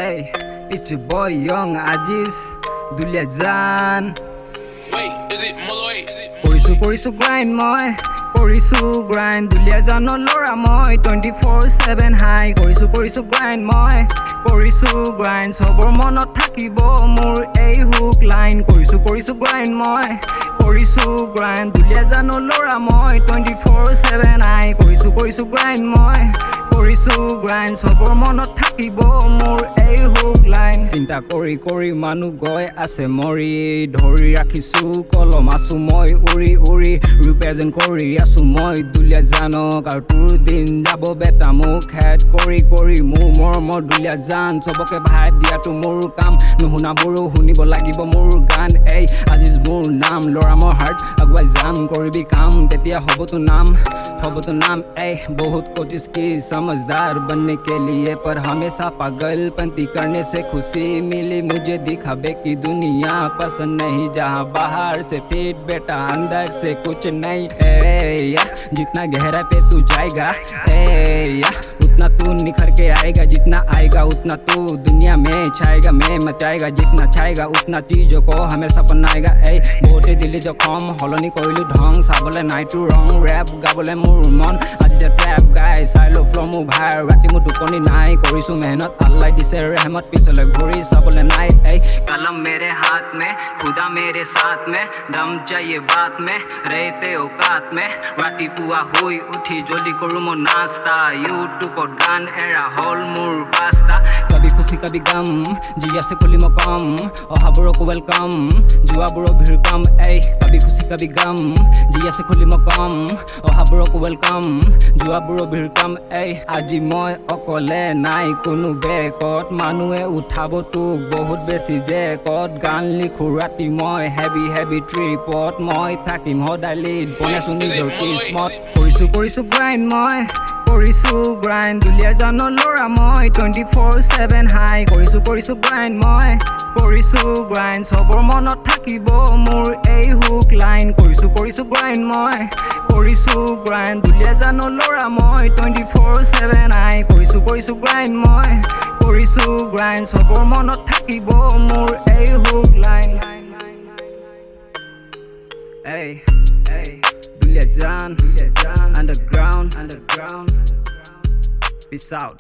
Hey, it's your boy Young Aziz, Dulia Jan. Wait, is it Molloy? Korisu grind moi, Korisu grind. Dulia Jan lora moi, 24/7 high. Korisu grind moi, Korisu grind. Sobor monot thakibo mur ei hook line. Korisu grind moi, Korisu grind. Dulia Jan lora moi, 24/7 high. Korisu grind moi, Korisu grind. Sobor monot thakibo mur ei hook line. Cinta kori manu goi ase mori, dhori rakhisu kolom asu moi uri represent kori asu moi Dulia Janok ar tur din jabo beta muk head kori mur mormor Dulia Jan soboke bhai dia tu mur kam nuhuna boru hunibo lagibo mur gan ei Aziz mur nam lora mor heart agwai jan koribi kam tetia hobo tu nam ei बहुत कोशिश की समझदार बनने के लिए पर हमेशा पागलपंती करने से खुशी मिली मुझे दिखावे की दुनिया पसंद नहीं जहाँ बाहर से पेट बेटा अंदर से कुछ नहीं जितना गहरा पे तू जाएगा उतना तू निखर के आएगा जितना आएगा उतना तू दुनिया में छाएगा मैं मचाएगा जितना छाएगा उतना चीजों को हमेशा बनाएगा बहुते दिल्ली जखम हलनी करिलु ढंग चाबले नाइ टू रंग रैप गाबले मोर मन আজি যে ট্ৰেপ গাই চাইলো ফ্ল' মোৰ ভাই ৰাতি মোৰ টোপনি নাই কৰিছো মেহনত আল্লাহ দিছে रहमत পিছলে ঘূৰি চাবলে নাই कलम मेरे हाथ में खुदा मेरे साथ में दम चाहिए बात में रहते औकात में राति पुआ हुई उठी जल्दी करू मो नास्ता यूट्यूबत गान एरा हल मोर पास्ता कभी खुशी कभी गम जिया से खुली मकम अहाबुरक वेलकम जुआबुर ভিৰ কাম कभी खुशी कभी गम जिया से खुली मकम अहाबुरक वेलकम जुआबुर ভিৰ কাম আজি মই অকলে নাই কোনো বেকত মানুহে উঠাব তোক বহুত বেছি জেকত গান লিখো ৰাতি মই হেভি ট্ৰিপত মই থাকিম সদায় লিড বনাইছো নিজৰ কিসমত কৰিছো গ্ৰাইণ্ড মই কৰিছো গ্ৰাইণ্ড Dulia Jan লৰা মই 24/7 হাই কৰিছো গ্ৰাইণ্ড মই কৰিছো গ্ৰাইণ্ড চবৰ মনত থাকিব মোৰ এই হুক লাইন কৰিছো গ্ৰাইণ্ড মই কৰিছো গ্ৰাইণ্ড Dulia Jan লৰা মই 24/7 হাই কৰিছো গ্ৰাইণ্ড মই কৰিছো গ্ৰাইণ্ড চবৰ মনত থাকিব মোৰ এই hook line Dulia Jan underground peace out